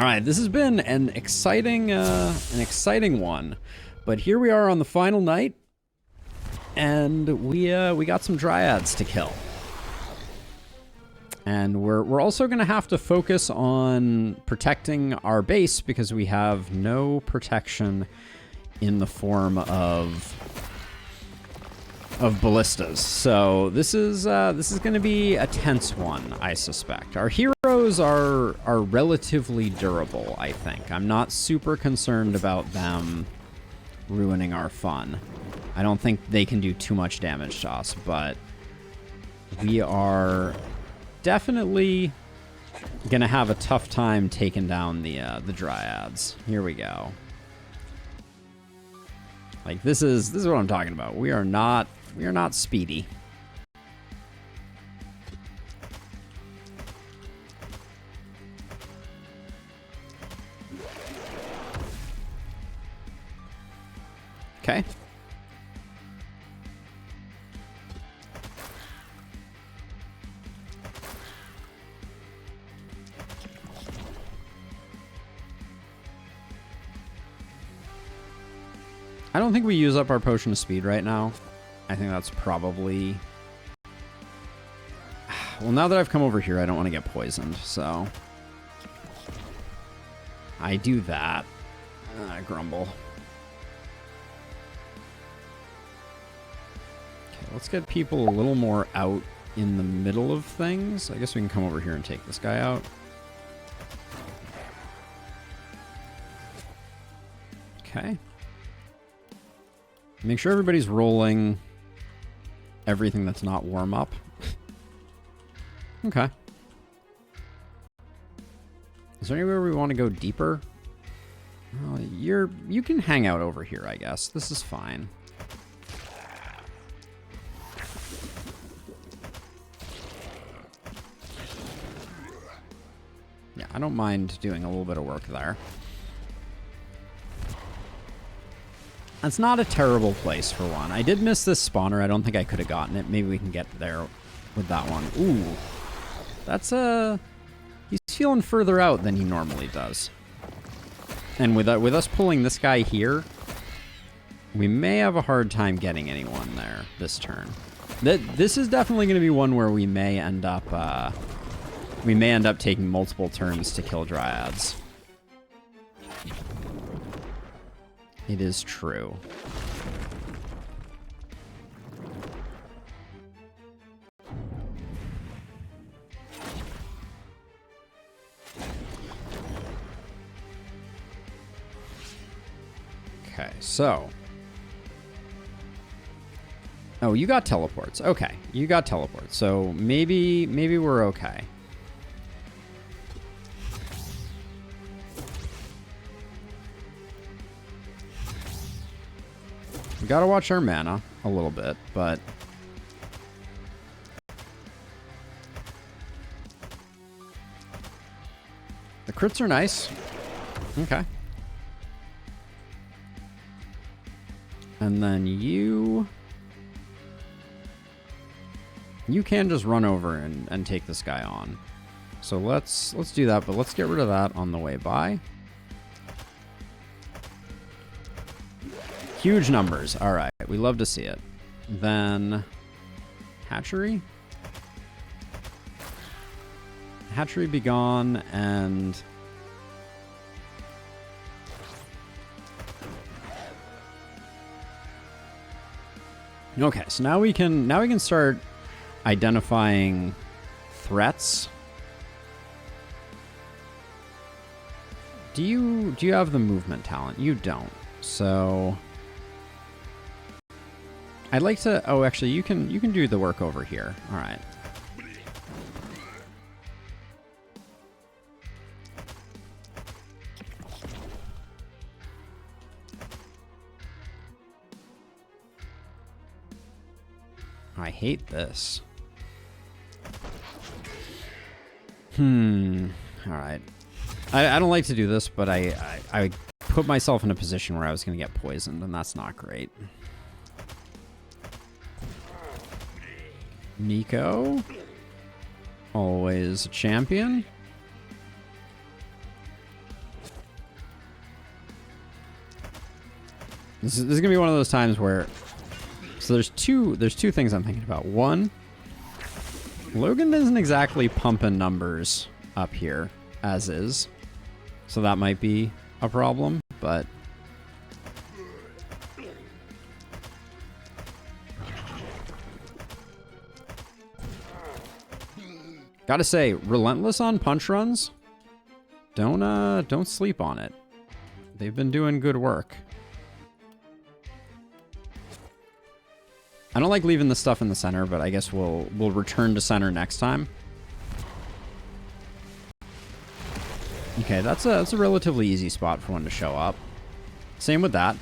All right, this has been an exciting one, but here we are on the final night, and we got some dryads to kill, and we're also gonna have to focus on protecting our base because we have no protection in the form of ballistas. So this is going to be a tense one, I suspect. Our heroes are relatively durable, I think. I'm not super concerned about them ruining our fun. I don't think they can do too much damage to us, but we are definitely going to have a tough time taking down the dryads. Here we go. Like, this is what I'm talking about. We are not speedy. Okay. I don't think we use up our potion of speed right now. I think that's probably... Well, now that I've come over here, I don't want to get poisoned, so... I do that. Grumble. Okay, let's get people a little more out in the middle of things. I guess we can come over here and take this guy out. Okay. Make sure everybody's rolling everything that's not warm up. Okay. Is there anywhere we want to go deeper? Well, you can hang out over here, I guess. This is fine. Yeah, I don't mind doing a little bit of work there. That's not a terrible place for one. I did miss this spawner. I don't think I could have gotten it. Maybe we can get there with that one. Ooh. That's he's feeling further out than he normally does. And with us pulling this guy here, we may have a hard time getting anyone there this turn. This is definitely going to be one where we may end up taking multiple turns to kill dryads. It is true. Okay, so... Oh, you got teleports. Okay, you got teleports. So maybe we're okay. We gotta watch our mana a little bit, but... The crits are nice. Okay. And then you can just run over and take this guy on. So let's do that, but let's get rid of that on the way by. Huge numbers. All right. We love to see it. Then hatchery. Hatchery be gone, and okay, so now we can start identifying threats. Do you have the movement talent? You don't. So I'd like to... Oh, actually, you can do the work over here. All right. I hate this. All right. I don't like to do this, but I put myself in a position where I was going to get poisoned, and that's not great. Nico. Always a champion. This is gonna be one of those times where, so there's two things I'm thinking about. One, Logan isn't exactly pumping numbers up here as is, so that might be a problem, but gotta say, relentless on punch runs. Don't sleep on it. They've been doing good work. I don't like leaving the stuff in the center, but I guess we'll return to center next time. Okay, that's a relatively easy spot for one to show up. Same with that.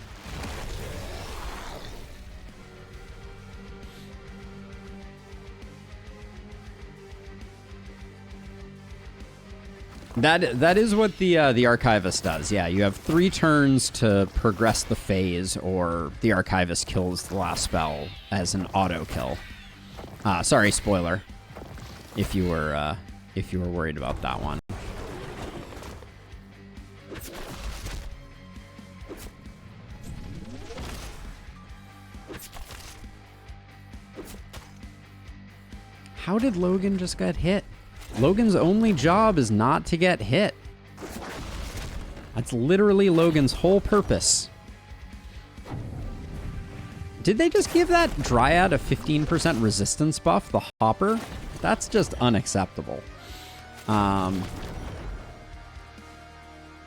That is what the Archivist does. Yeah, you have 3 turns to progress the phase, or the Archivist kills the last spell as an auto kill. Sorry, spoiler. If you were worried about that one. How did Logan just get hit? Logan's only job is not to get hit. That's literally Logan's whole purpose. Did they just give that Dryad a 15% resistance buff, the Hopper? That's just unacceptable.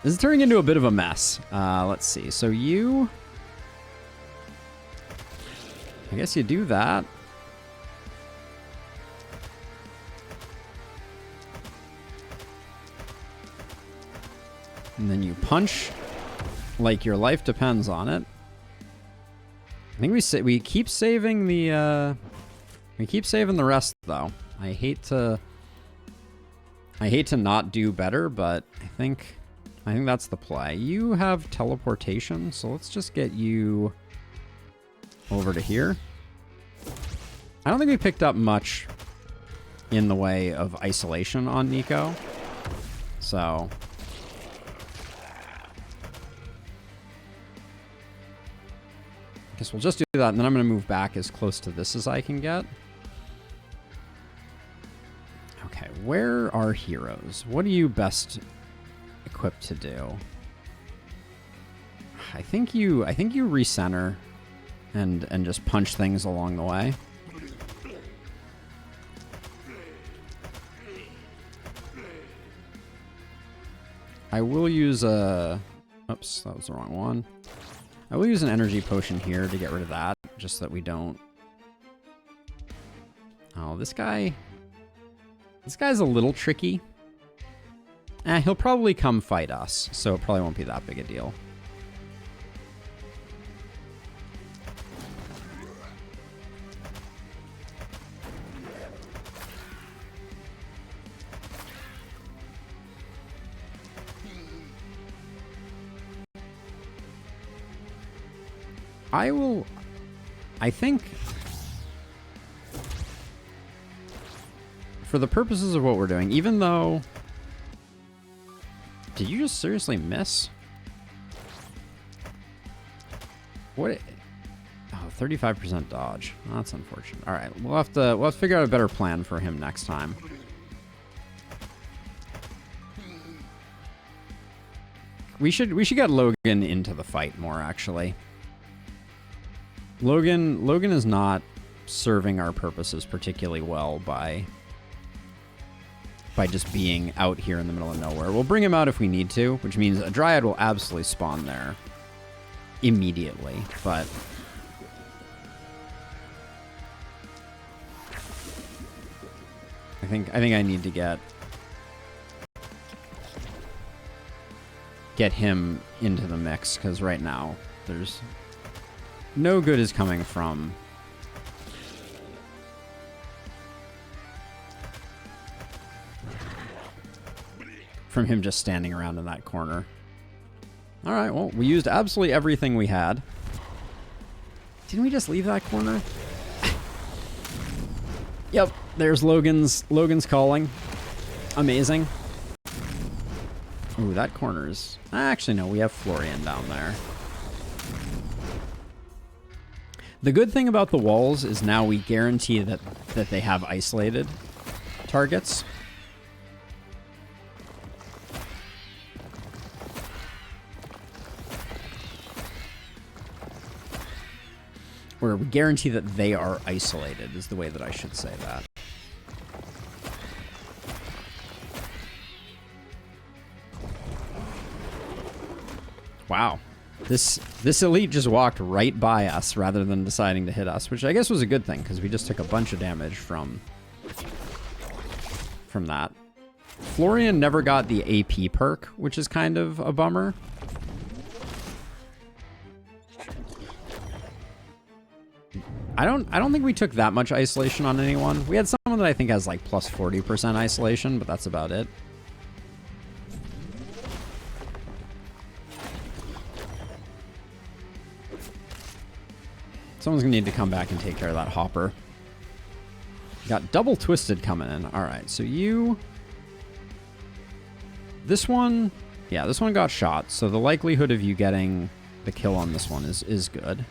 This is turning into a bit of a mess. Let's see. So I guess you do that. And then you punch like your life depends on it. I think we keep saving the rest though. I hate to not do better, but I think that's the play. You have teleportation, so let's just get you over to here. I don't think we picked up much in the way of isolation on Nico. So I guess we'll just do that, and then I'm going to move back as close to this as I can get. Okay, where are heroes? What are you best equipped to do? I think you recenter and just punch things along the way. I will use a... Oops, that was the wrong one. I will use an energy potion here to get rid of that, just so that we don't... Oh, this guy's a little tricky. He'll probably come fight us, so it probably won't be that big a deal. I think, for the purposes of what we're doing, even though... Did you just seriously miss? What? Oh, 35% dodge. Oh, that's unfortunate. All right, we'll have to figure out a better plan for him next time. We should get Logan into the fight more, actually. Logan is not serving our purposes particularly well by just being out here in the middle of nowhere. We'll bring him out if we need to, which means a Dryad will absolutely spawn there immediately, but I think I need to get him into the mix, because right now there's no good is coming from him just standing around in that corner. All right, well, we used absolutely everything we had. Didn't we just leave that corner? Yep, there's Logan's calling. Amazing. Ooh, that corner's... Actually, no, we have Florian down there. The good thing about the walls is now we guarantee that they have isolated targets. Where we guarantee that they are isolated is the way that I should say that. Wow. This elite just walked right by us rather than deciding to hit us, which I guess was a good thing because we just took a bunch of damage from that. Florian never got the AP perk, which is kind of a bummer. I don't think we took that much isolation on anyone. We had someone that I think has like plus 40% isolation, but that's about it. Someone's gonna need to come back and take care of that hopper. Got double twisted coming in. All right, so this one, yeah, this one got shot. So the likelihood of you getting the kill on this one is good.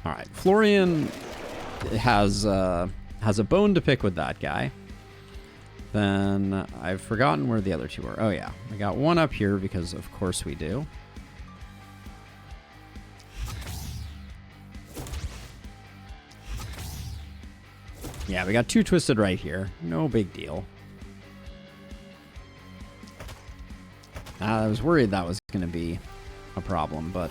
All right, Florian has a bone to pick with that guy. Then I've forgotten where the other two are. Oh yeah, we got one up here because of course we do. Yeah, we got two twisted right here. No big deal. I was worried that was going to be a problem, but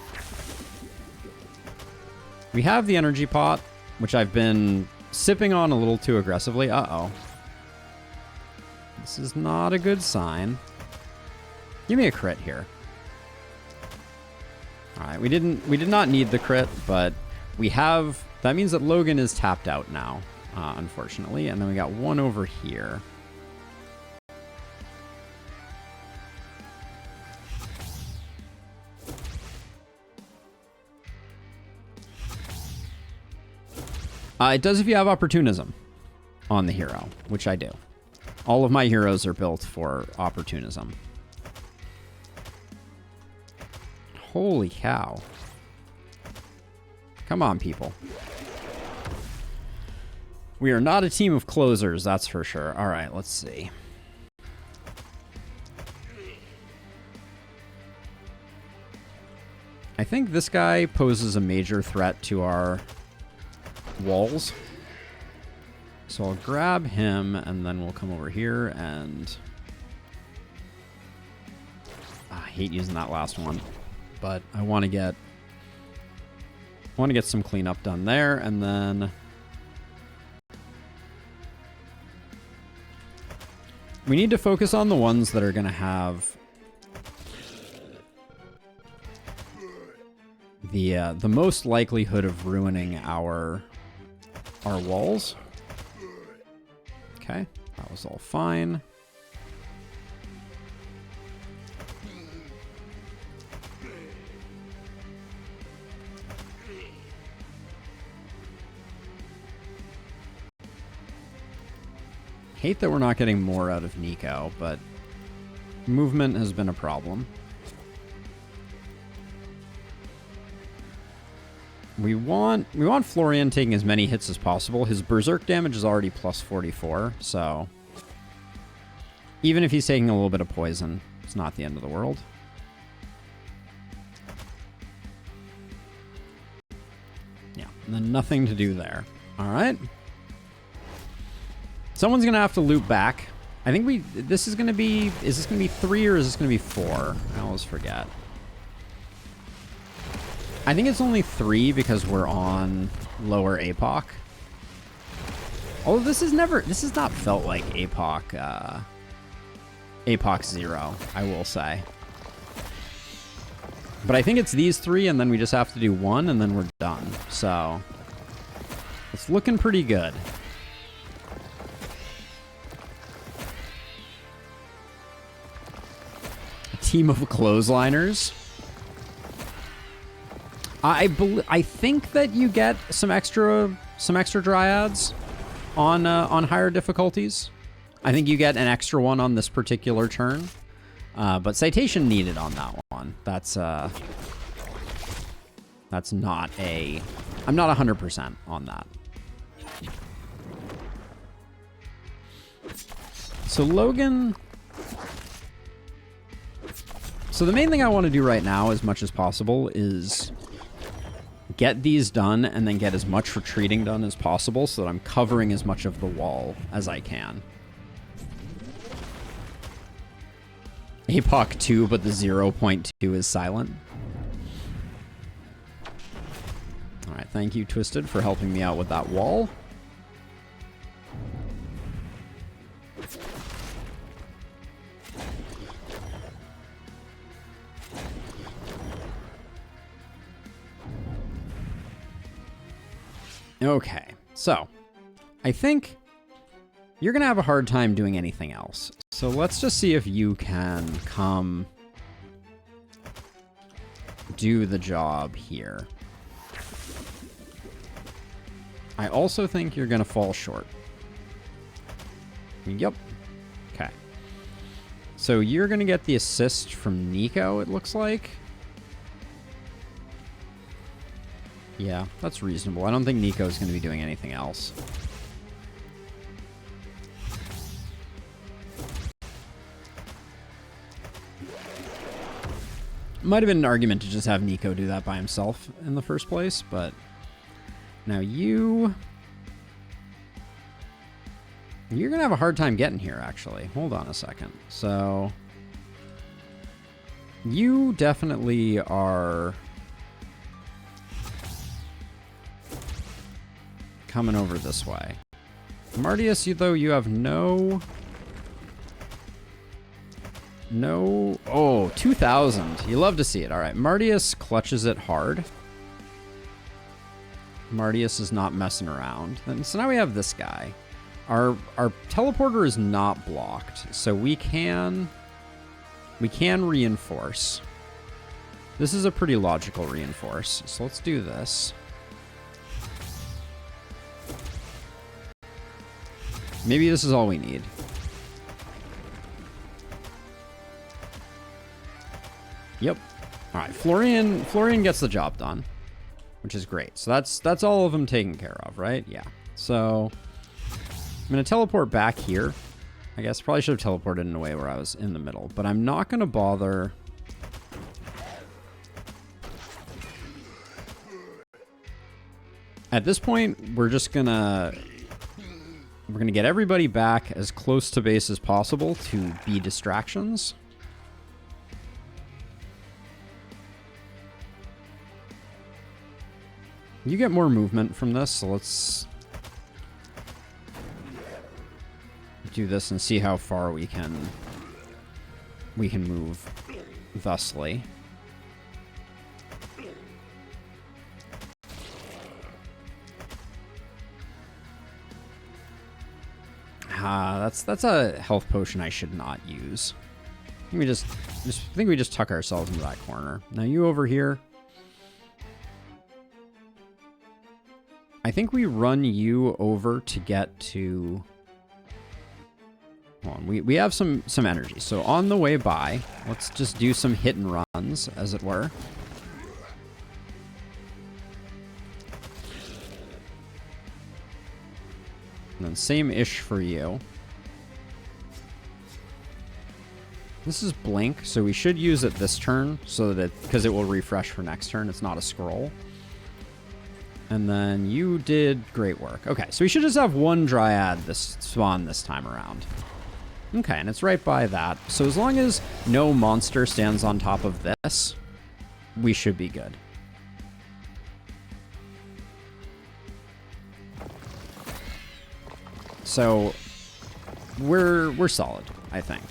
we have the energy pot, which I've been sipping on a little too aggressively. Uh-oh. This is not a good sign. Give me a crit here. All right, we did not need the crit, but we have. That means that Logan is tapped out now, unfortunately. And then we got one over here. It does if you have opportunism on the hero, which I do. All of my heroes are built for opportunism. Holy cow. Come on, people. We are not a team of closers, that's for sure. All right, let's see. I think this guy poses a major threat to our walls. So I'll grab him, and then we'll come over here, and I hate using that last one, but I want to get some cleanup done there, and then we need to focus on the ones that are going to have the most likelihood of ruining our walls. Okay, that was all fine. Hate that we're not getting more out of Nico, but movement has been a problem. We want Florian taking as many hits as possible. His berserk damage is already plus 44, so even if he's taking a little bit of poison, it's not the end of the world. Yeah, and then nothing to do there. All right. Someone's gonna have to loop back. I think is this gonna be 3 or is this gonna be 4? I always forget. I think it's only 3 because we're on lower APOC. Although this has not felt like APOC 0, I will say. But I think it's these 3 and then we just have to do 1 and then we're done. So it's looking pretty good. A team of clothesliners. I think that you get some extra dryads on higher difficulties. I think you get an extra one on this particular turn, but citation needed on that one. on. That's not a... I'm not 100% on that. So Logan... So the main thing I want to do right now, as much as possible, is get these done and then get as much retreating done as possible so that I'm covering as much of the wall as I can. APOC 2, but the 0.2 is silent. Alright, thank you, Twisted, for helping me out with that wall. Okay, so I think you're going to have a hard time doing anything else. So let's just see if you can come do the job here. I also think you're going to fall short. Yep. Okay. So you're going to get the assist from Nico, it looks like. Yeah, that's reasonable. I don't think Nico's going to be doing anything else. Might have been an argument to just have Nico do that by himself in the first place, but now you're going to have a hard time getting here, actually. Hold on a second. So you definitely are coming over this way. Martius, though, you have no... Oh, 2,000. You love to see it. All right, Martius clutches it hard. Martius is not messing around. And so now we have this guy. Our teleporter is not blocked, so we can reinforce. This is a pretty logical reinforce. So let's do this. Maybe this is all we need. Yep. All right, Florian gets the job done, which is great. So that's all of them taken care of, right? Yeah. So I'm going to teleport back here. I guess probably should have teleported in a way where I was in the middle, but I'm not going to bother. At this point, we're gonna get everybody back as close to base as possible to be distractions. You get more movement from this, so let's do this and see how far we can move thusly. That's a health potion I should not use. I think we just tuck ourselves into that corner. Now you over here. I think we run you over to get to... Hold on, we have some energy. So on the way by, let's just do some hit and runs, as it were. And then same-ish for you. This is Blink, so we should use it this turn, so that because it will refresh for next turn. It's not a scroll. And then you did great work. Okay, so we should just have one Dryad this spawn this time around. Okay, and it's right by that. So as long as no monster stands on top of this, we should be good. So we're solid, I think.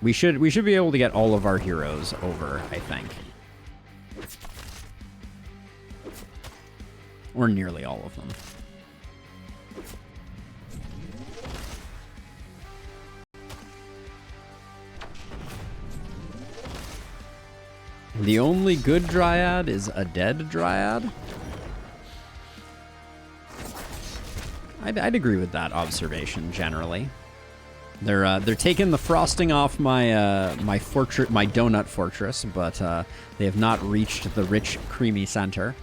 We should be able to get all of our heroes over, I think. Or nearly all of them. The only good Dryad is a dead Dryad? I'd agree with that observation, generally. They're taking the frosting off my my fortress, my donut fortress, but they have not reached the rich, creamy center.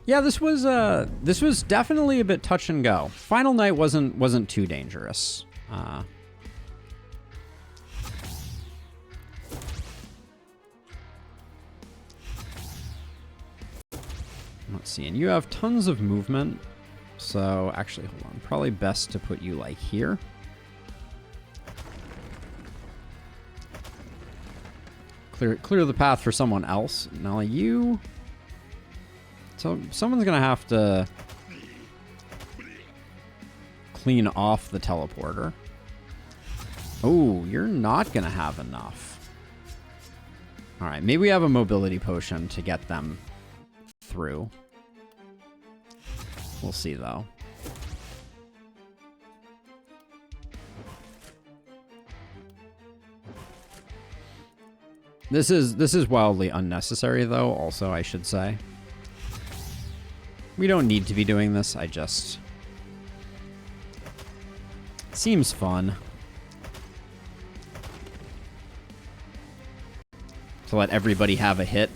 Yeah, this was definitely a bit touch and go. Final night wasn't too dangerous. Let's see, and you have tons of movement. So actually, hold on. Probably best to put you like here. Clear the path for someone else. Now you. So someone's gonna have to clean off the teleporter. Oh, you're not gonna have enough. All right, maybe we have a mobility potion to get them through. We'll see though. This is wildly unnecessary though, also I should say. We don't need to be doing this, I just... Seems fun. To let everybody have a hit.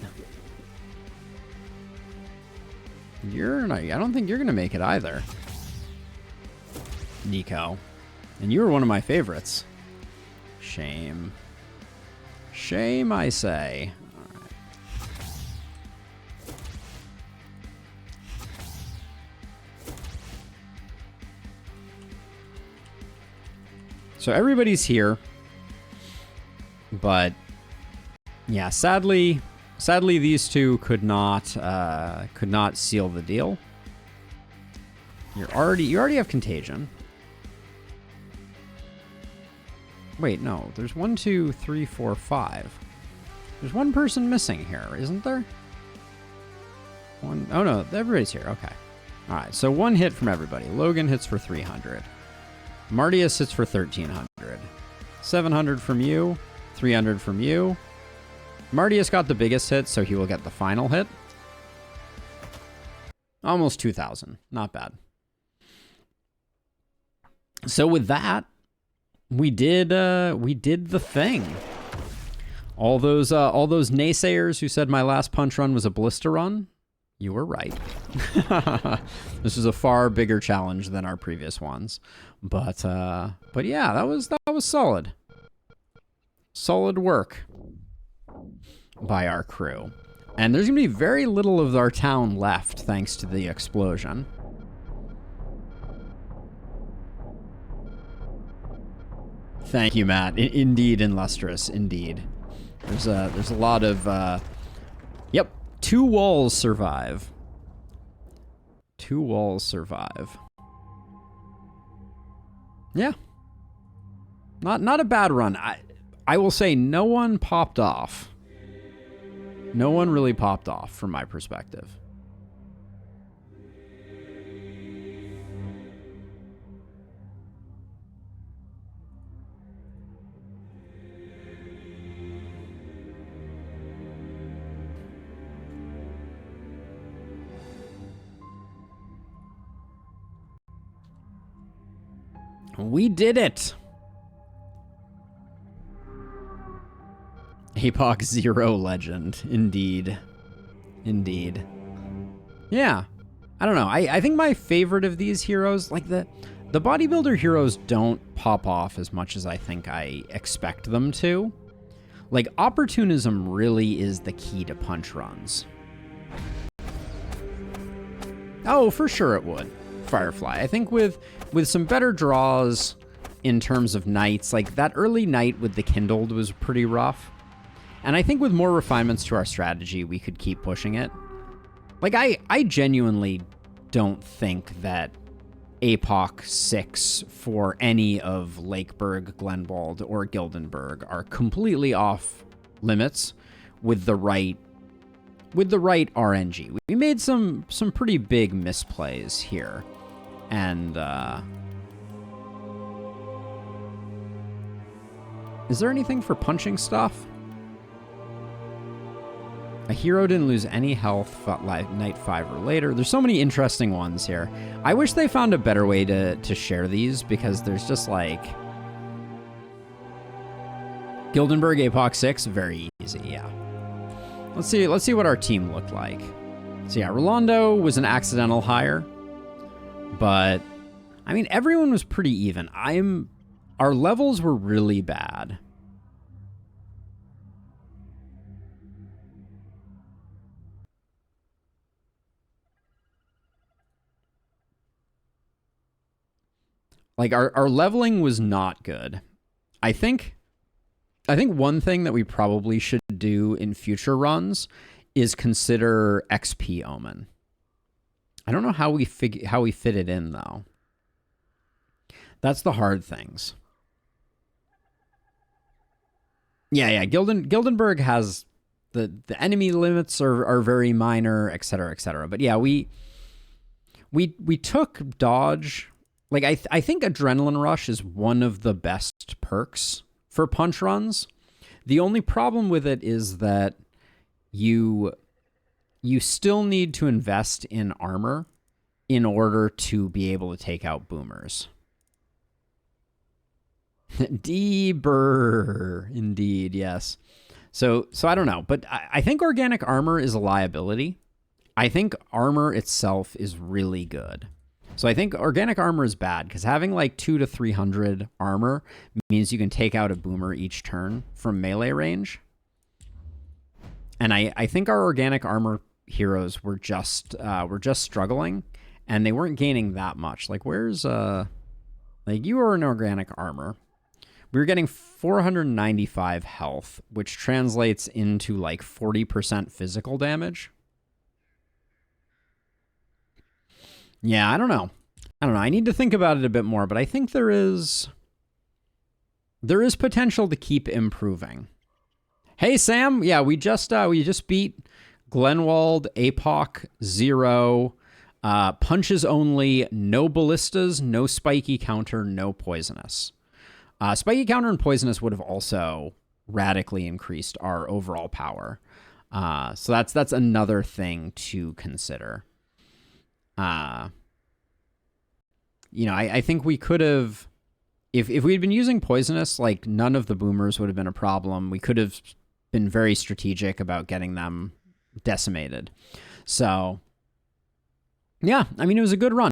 You're not... I don't think you're gonna make it either. Nico. And you were one of my favorites. Shame. Shame, I say. So everybody's here, but yeah, sadly these two could not seal the deal. You already have contagion. Wait, no, there's 1, 2, 3, 4, 5. There's one person missing here, isn't there? One, oh no, everybody's here. Okay, all right. So one hit from everybody. Logan hits for 300. Martius hits for 1,300. 700 from you. 300 from you. Martius got the biggest hit, so he will get the final hit. Almost 2,000. Not bad. So with that, we did the thing. All those naysayers who said my last punch run was a blister run, you were right. This is a far bigger challenge than our previous ones, but yeah, that was solid. Solid work by our crew. And there's gonna be very little of our town left thanks to the explosion. Thank you, Matt. Indeed, and lustrous. Indeed. There's a lot of yep. 2 walls survive. 2 walls survive. Yeah. Not a bad run. I will say no one popped off. No one really popped off from my perspective. We did it! Apoc 0 legend. Indeed. Indeed. Yeah. I don't know. I think my favorite of these heroes, like the bodybuilder heroes don't pop off as much as I think I expect them to. Like, opportunism really is the key to punch runs. Oh, for sure it would. Firefly. I think with some better draws in terms of knights, like that early knight with the kindled was pretty rough. And I think with more refinements to our strategy, we could keep pushing it. Like, I genuinely don't think that Apoc 6 for any of Lakeburg, Glenwald, or Gildenberg are completely off limits with the right RNG. We made some pretty big misplays here. And, is there anything for punching stuff? A hero didn't lose any health, fought like night 5 or later. There's so many interesting ones here. I wish they found a better way to share these, because there's just like... Gildenberg, Apoc 6, very easy, yeah. Let's see what our team looked like. So yeah, Rolando was an accidental hire, but I mean, everyone was pretty even. Our levels were really bad. Like, our leveling was not good. I think one thing that we probably should do in future runs is consider XP Omen. I don't know how we fit it in, though. That's the hard things. Yeah. Gildenberg has the enemy limits are very minor, etc., etc. But yeah, we took dodge. Like, I think Adrenaline Rush is one of the best perks for punch runs. The only problem with it is that you still need to invest in armor in order to be able to take out boomers. Deeper, indeed, yes. So I don't know, but I think organic armor is a liability. I think armor itself is really good. So I think organic armor is bad, because having like 200 to 300 armor means you can take out a boomer each turn from melee range. And I think our organic armor heroes were just struggling, and they weren't gaining that much. Like, where's like, you are an organic armor. We were getting 495 health, which translates into like 40% physical damage. Yeah, I don't know. I need to think about it a bit more, but I think there is potential to keep improving. Hey, Sam. Yeah, we just beat Glenwald, Apoc 0, punches only, no ballistas, no spiky counter, no poisonous. Spiky counter and poisonous would have also radically increased our overall power. So that's another thing to consider. You know, I think we could have, if we'd been using poisonous, like, none of the boomers would have been a problem. We could have been very strategic about getting them decimated. So, yeah, I mean, it was a good run.